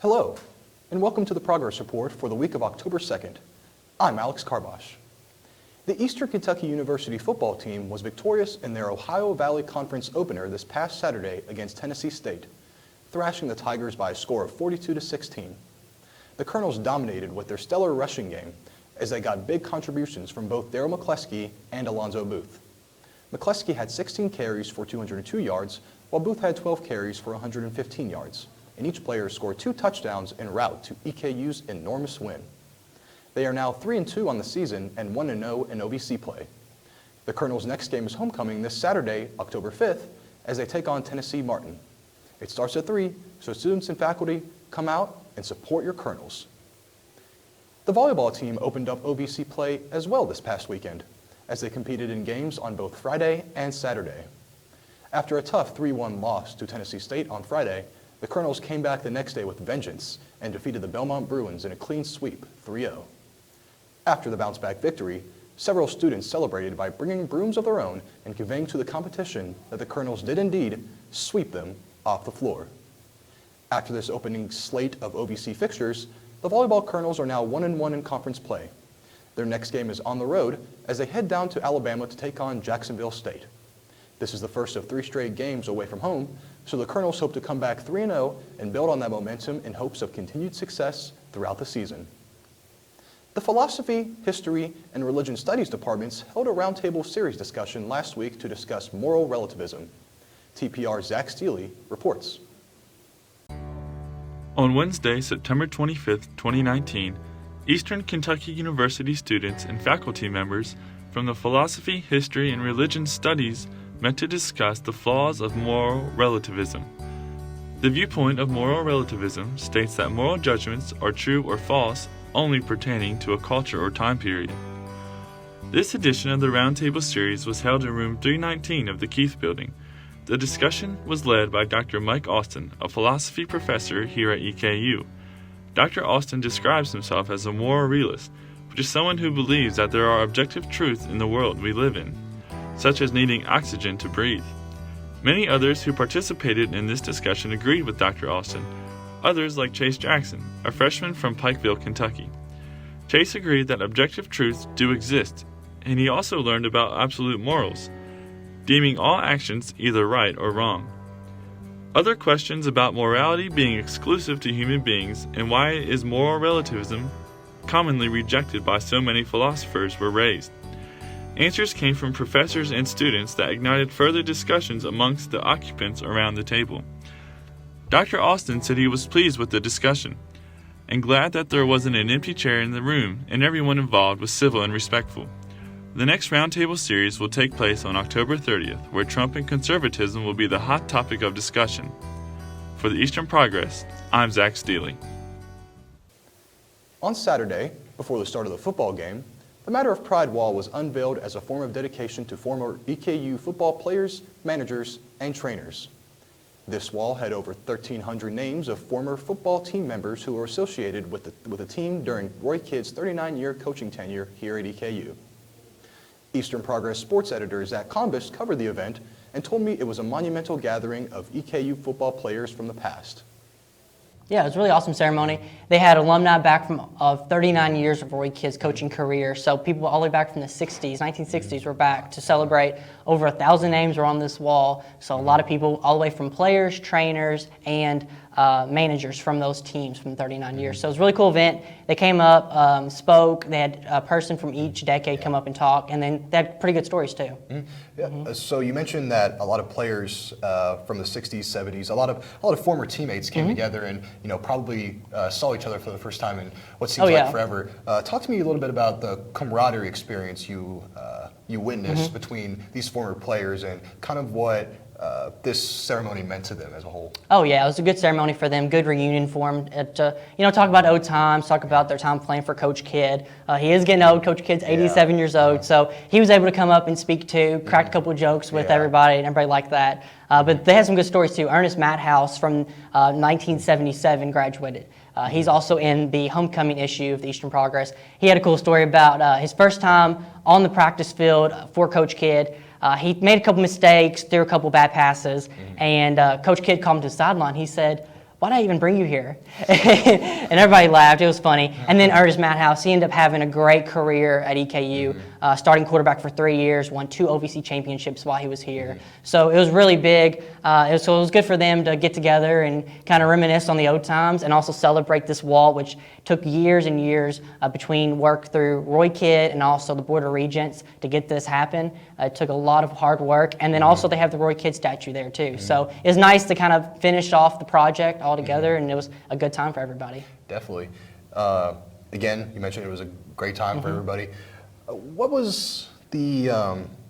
Hello, and welcome to the Progress Report for the week of October 2nd. I'm Alex Karbosh. The Eastern Kentucky University football team was victorious in their Ohio Valley Conference opener this past Saturday against Tennessee State, thrashing the Tigers by a score of 42-16. The Colonels dominated with their stellar rushing game as they got big contributions from both Daryl McCleskey and Alonzo Booth. McCleskey had 16 carries for 202 yards, while Booth had 12 carries for 115 yards, and each player scored 2 touchdowns en route to EKU's enormous win. They are now 3-2 on the season and 1-0 in OVC play. The Colonels' next game is homecoming this Saturday, October 5th, as they take on Tennessee Martin. It starts at 3, so students and faculty come out and support your Colonels. The volleyball team opened up OVC play as well this past weekend, as they competed in games on both Friday and Saturday. After a tough 3-1 loss to Tennessee State on Friday, the Colonels came back the next day with vengeance and defeated the Belmont Bruins in a clean sweep, 3-0. After the bounce-back victory, several students celebrated by bringing brooms of their own and conveying to the competition that the Colonels did indeed sweep them off the floor. After this opening slate of OVC fixtures, the volleyball Colonels are now 1-1 in conference play. Their next game is on the road as they head down to Alabama to take on Jacksonville State. This is the first of 3 straight games away from home, so the Colonels hope to come back 3-0 and build on that momentum in hopes of continued success throughout the season. The Philosophy, History, and Religion Studies departments held a roundtable series discussion last week to discuss moral relativism. TPR's Zach Steele reports. On Wednesday, September 25, 2019, Eastern Kentucky University students and faculty members from the Philosophy, History, and Religion Studies met to discuss the flaws of moral relativism. The viewpoint of moral relativism states that moral judgments are true or false only pertaining to a culture or time period. This edition of the Roundtable Series was held in room 319 of the Keith Building. The discussion was led by Dr. Mike Austin, a philosophy professor here at EKU. Dr. Austin describes himself as a moral realist, which is someone who believes that there are objective truths in the world we live in, such as needing oxygen to breathe. Many others who participated in this discussion agreed with Dr. Austin. Others, like Chase Jackson, a freshman from Pikeville, Kentucky. Chase agreed that objective truths do exist, and he also learned about absolute morals, deeming all actions either right or wrong. Other questions about morality being exclusive to human beings and why is moral relativism commonly rejected by so many philosophers were raised. Answers came from professors and students that ignited further discussions amongst the occupants around the table. Dr. Austin said he was pleased with the discussion and glad that there wasn't an empty chair in the room and everyone involved was civil and respectful. The next Roundtable Series will take place on October 30th, where Trump and conservatism will be the hot topic of discussion. For the Eastern Progress, I'm Zach Steele. On Saturday, before the start of the football game, the Matter of Pride wall was unveiled as a form of dedication to former EKU football players, managers, and trainers. This wall had over 1,300 names of former football team members who were associated with the team during Roy Kidd's 39-year coaching tenure here at EKU. Eastern Progress sports editor Zach Combis covered the event and told me it was a monumental gathering of EKU football players from the past. Yeah, it was a really awesome ceremony. They had alumni back from 39 years of Roy Kidd's coaching career. So people all the way back from the 60s, 1960s were back to celebrate. Over 1,000 names were on this wall. So a lot of people all the way from players, trainers, and managers from those teams from 39 years. So it was a really cool event. They came up, spoke. They had a person from each decade come up and talk. And then they had pretty good stories too. Yeah. So you mentioned that a lot of players from the 60s, 70s, a lot of former teammates came together and probably saw each other for the first time in what seems like forever. Talk to me a little bit about the camaraderie experience you witnessed between these former players and kind of what this ceremony meant to them as a whole. Oh yeah, it was a good ceremony for them, good reunion for them. Talk about old times, talk about their time playing for Coach Kidd. He is getting old. Coach Kidd's 87 years old, so he was able to come up and speak too, cracked a couple of jokes with everybody, and everybody liked that. But they had some good stories too. Ernest Matthouse from 1977 graduated. He's also in the homecoming issue of the Eastern Progress. He had a cool story about his first time on the practice field for Coach Kidd. He made a couple mistakes, threw a couple bad passes, and Coach Kidd called him to the sideline. He said, why did I even bring you here? And everybody laughed. It was funny. And then Ernest Matthouse, he ended up having a great career at EKU, starting quarterback for 3 years, won 2 OVC championships while he was here. So it was really big. It was good for them to get together and kind of reminisce on the old times and also celebrate this wall, which took years and years between work through Roy Kidd and also the Board of Regents to get this happen. It took a lot of hard work. And then also they have the Roy Kidd statue there too. So it was nice to kind of finish off the project all together, and it was a good time for everybody. Definitely. Again, you mentioned it was a great time for everybody. What was the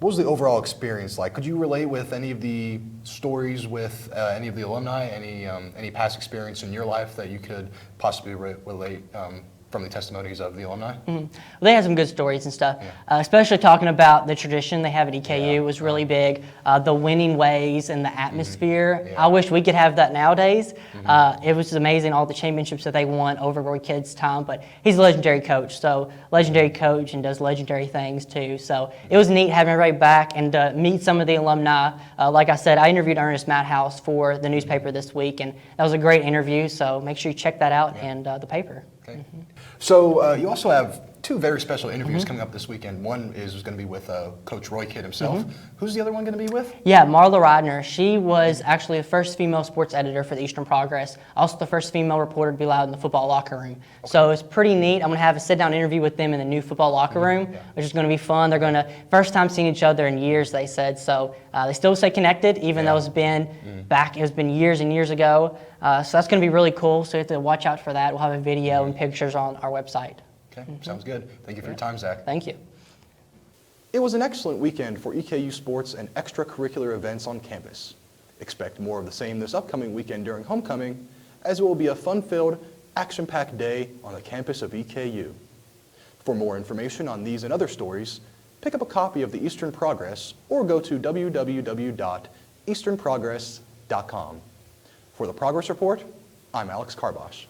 overall experience like? Could you relate with any of the stories with any of the alumni? Any past experience in your life that you could possibly relate from the testimonies of the alumni? Well, they had some good stories and stuff, especially talking about the tradition they have at EKU was really big. The winning ways and the atmosphere. I wish we could have that nowadays. It was amazing, all the championships that they won over Roy Kidd's time, but he's a legendary coach, and does legendary things too. So it was neat having everybody back and meet some of the alumni. Like I said, I interviewed Ernest Matthouse for the newspaper this week, and that was a great interview, so make sure you check that out and the paper. Okay. So you also have 2 very special interviews coming up this weekend. One is going to be with Coach Roy Kidd himself. Who's the other one going to be with? Yeah, Marla Rodner. She was actually the first female sports editor for the Eastern Progress, also the first female reporter to be allowed in the football locker room. So it's pretty neat. I'm going to have a sit-down interview with them in the new football locker room, which is going to be fun. They're going to, first time seeing each other in years, they said. So they still stay connected, even though it's been years and years ago. So that's going to be really cool. So you have to watch out for that. We'll have a video and pictures on our website. Okay, sounds good. Thank you for your time, Zach. Thank you. It was an excellent weekend for EKU sports and extracurricular events on campus. Expect more of the same this upcoming weekend during homecoming, as it will be a fun-filled, action-packed day on the campus of EKU. For more information on these and other stories, pick up a copy of the Eastern Progress or go to www.easternprogress.com. For the Progress Report, I'm Alex Karbosh.